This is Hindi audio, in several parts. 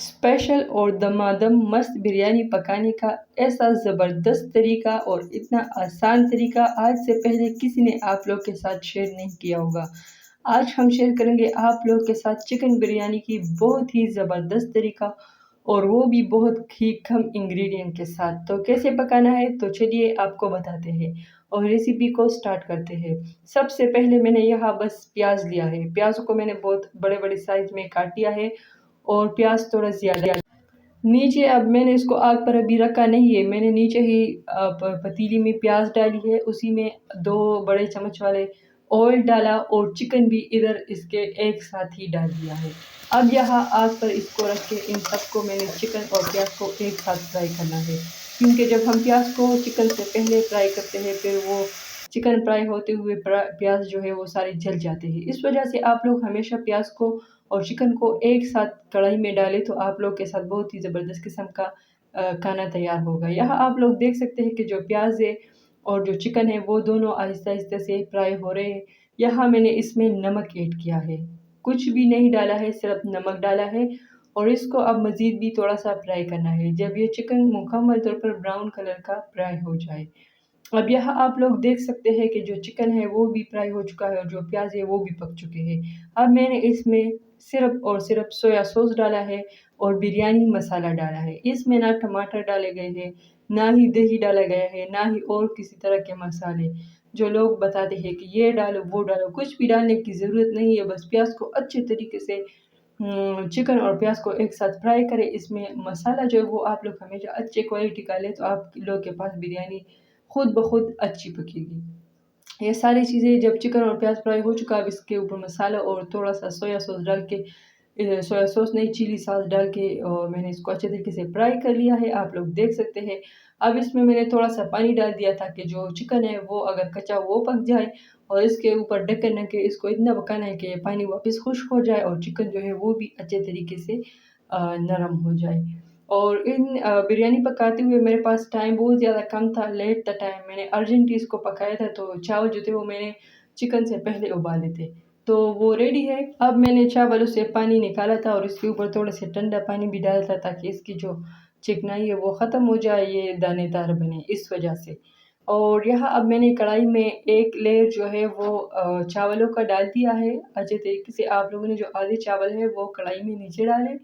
स्पेशल और दमादम मस्त बिरयानी पकाने का ऐसा ज़बरदस्त तरीका और इतना आसान तरीका आज से पहले किसी ने आप लोग के साथ शेयर नहीं किया होगा। आज हम शेयर करेंगे आप लोग के साथ चिकन बिरयानी की बहुत ही ज़बरदस्त तरीका और वो भी बहुत ही कम इंग्रेडिएंट के साथ। तो कैसे पकाना है तो चलिए आपको बताते हैं और रेसिपी को स्टार्ट करते हैं। सबसे पहले मैंने यहाँ बस प्याज लिया है। प्याज को मैंने बहुत बड़े-बड़े साइज़ में काट लिया है और प्याज थोड़ा ज़्यादा नीचे। अब मैंने इसको आग पर अभी रखा नहीं है, मैंने नीचे ही पतीली में प्याज डाली है, उसी में 2 बड़े चम्मच वाले ऑयल डाला और चिकन भी इधर इसके एक साथ ही डाल दिया है। अब यहाँ आग पर इसको रख के इन सबको मैंने चिकन और प्याज को एक साथ फ्राई करना है, क्योंकि जब हम प्याज को चिकन से पहले फ्राई करते हैं फिर वो चिकन फ्राई होते हुए प्याज जो है वो सारे जल जाते हैं। इस वजह से आप लोग हमेशा प्याज को और चिकन को एक साथ कढ़ाई में डालें तो आप लोग के साथ बहुत ही ज़बरदस्त किस्म का खाना तैयार होगा। यहाँ आप लोग देख सकते हैं कि जो प्याज है और जो चिकन है वो दोनों आहिस्ता-आहिस्ता से फ्राई हो रहे हैं। यहाँ मैंने इसमें नमक ऐड किया है, कुछ भी नहीं डाला है, सिर्फ नमक डाला है और इसको अब मज़ीद भी थोड़ा-सा फ्राई करना है, जब ये चिकन मुकम्मल तौर पर ब्राउन कलर का फ्राई हो जाए। अब यहाँ आप लोग देख सकते हैं कि जो चिकन है वो भी फ्राई हो चुका है और जो प्याज़ है वो भी पक चुके हैं। अब मैंने इसमें सिर्फ़ और सिर्फ़ सोया सॉस डाला है और बिरयानी मसाला डाला है। इसमें ना टमाटर डाले गए हैं, ना ही दही डाला गया है, ना ही और किसी तरह के मसाले। जो लोग बताते हैं कि ये डालो, वो डालो, कुछ भी डालने की ज़रूरत नहीं है। बस प्याज़ को अच्छे तरीके से चिकन और प्याज़ को एक साथ फ्राई करें। इसमें मसाला जो है वो आप लोग हमेशा अच्छे क्वालिटी का लें तो आप लोग के पास बिरयानी खुद ब खुद अच्छी पकेगी। ये सारी चीज़ें जब चिकन और प्याज़ फ्राई हो चुका है, अब इसके ऊपर मसाला और थोड़ा-सा सोया सॉस डाल के सोया सॉस नहीं चिली सॉस डाल के और मैंने इसको अच्छे तरीके से फ्राई कर लिया है, आप लोग देख सकते हैं। अब इसमें मैंने थोड़ा-सा पानी डाल दिया ताकि जो चिकन है वो अगर कच्चा वो पक जाए और इसके ऊपर ढक्कन रख के इसको इतना पकाना है कि पानी वापस खुश्क हो जाए और चिकन जो है वो भी अच्छे तरीके से नरम हो जाए। और बिरयानी पकाते हुए मेरे पास टाइम बहुत ज़्यादा कम था, लेट था टाइम, मैंने अर्जेंटली इसको पकाया था तो चावल जो थे वो मैंने चिकन से पहले उबाले थे। तो वो रेडी है। अब मैंने चावलों से पानी निकाला था और इसके ऊपर थोड़ा सा ठंडा पानी भी डाला था ताकि इसकी जो चिकनाई है वो ख़त्म हो जाए, ये दानेदार बने इस वजह से। और यहाँ अब मैंने कढ़ाई में एक लेयर जो है वो चावलों का डाल दिया है अच्छे तरीके से। आप लोगों ने जो आधे चावल है वो कढ़ाई में नीचे डाले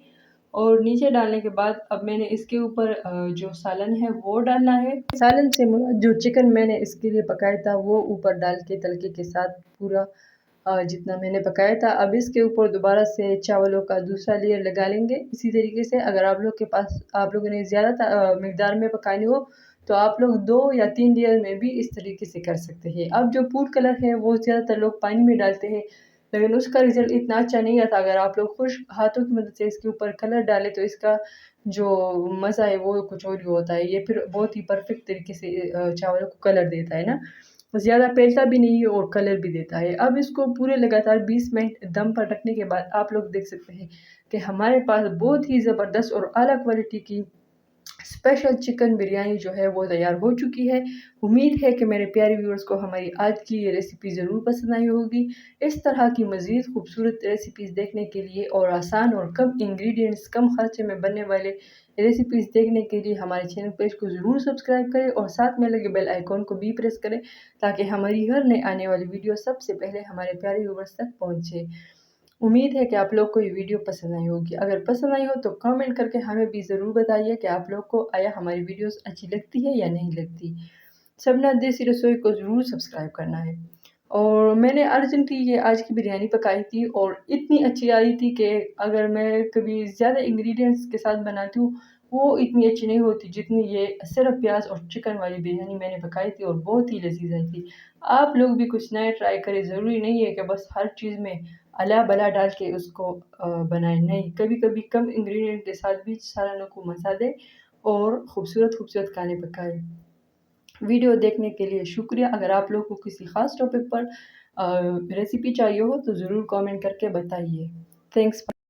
और नीचे डालने के बाद अब मैंने इसके ऊपर जो सालन है वो डालना है। सालन से मुराद जो चिकन मैंने इसके लिए पकाया था वो ऊपर डाल के तड़के के साथ पूरा जितना मैंने पकाया था। अब इसके ऊपर दोबारा से चावलों का दूसरा लेयर लगा लेंगे। इसी तरीके से अगर आप लोग के पास आप लोगों ने ज़्यादा मिकदार में पकानी हो तो आप लोग 2 या 3 लेयर में भी इस तरीके से कर सकते हैं। अब जो फूड कलर है वो ज़्यादातर लोग पानी में डालते हैं, लेकिन उसका रिज़ल्ट इतना अच्छा नहीं आता। अगर आप लोग खुश हाथों की मदद से इसके ऊपर कलर डालें तो इसका जो मज़ा है वो कुछ और ही होता है। ये फिर बहुत ही परफ़ेक्ट तरीके से चावलों को कलर देता है ना। ज़्यादा फैलता भी नहीं है और कलर भी देता है। अब इसको पूरे लगातार 20 मिनट दम पर रखने के बाद आप लोग देख सकते हैं कि हमारे पास बहुत ही ज़बरदस्त और आला क्वालिटी की स्पेशल चिकन बिरयानी जो है वो तैयार हो चुकी है। उम्मीद है कि मेरे प्यारे व्यूअर्स को हमारी आज की ये रेसिपी ज़रूर पसंद आई होगी। इस तरह की मज़ीद खूबसूरत रेसिपीज़ देखने के लिए और आसान और कम इंग्रेडिएंट्स कम खर्चे में बनने वाले रेसिपीज़ देखने के लिए हमारे चैनल पेज को ज़रूर सब्सक्राइब करें और साथ में लगे बेल आइकॉन को भी प्रेस करें ताकि हमारी हर नई आने वाली वीडियो सबसे पहले हमारे प्यारे व्यूअर्स तक पहुँचे। उम्मीद है कि आप लोग को ये वीडियो पसंद आई होगी। अगर पसंद आई हो तो कमेंट करके हमें भी ज़रूर बताइए कि आप लोग को आया हमारी वीडियोस अच्छी लगती है या नहीं लगती। शबनम देसी रसोई को ज़रूर सब्सक्राइब करना है। और मैंने अर्जेंटली ये आज की बिरयानी पकाई थी और इतनी अच्छी आई थी कि अगर मैं कभी ज़्यादा इंग्रेडिएंट्स के साथ बनाती हूँ वो इतनी अच्छी नहीं होती जितनी ये सिर्फ प्याज और चिकन वाली बिरयानी मैंने पकाई थी और बहुत ही लजीज आई थी। आप लोग भी कुछ नया ट्राई करें, ज़रूरी नहीं है कि बस हर चीज़ में अला बला डाल के उसको बनाएं। नहीं, कभी कभी कम इंग्रेडिएंट के साथ भी सालन को मसा दें और खूबसूरत खूबसूरत खाने पकाएं। वीडियो देखने के लिए शुक्रिया। अगर आप लोग को किसी ख़ास टॉपिक पर रेसिपी चाहिए हो तो ज़रूर कमेंट करके बताइए। थैंक्स।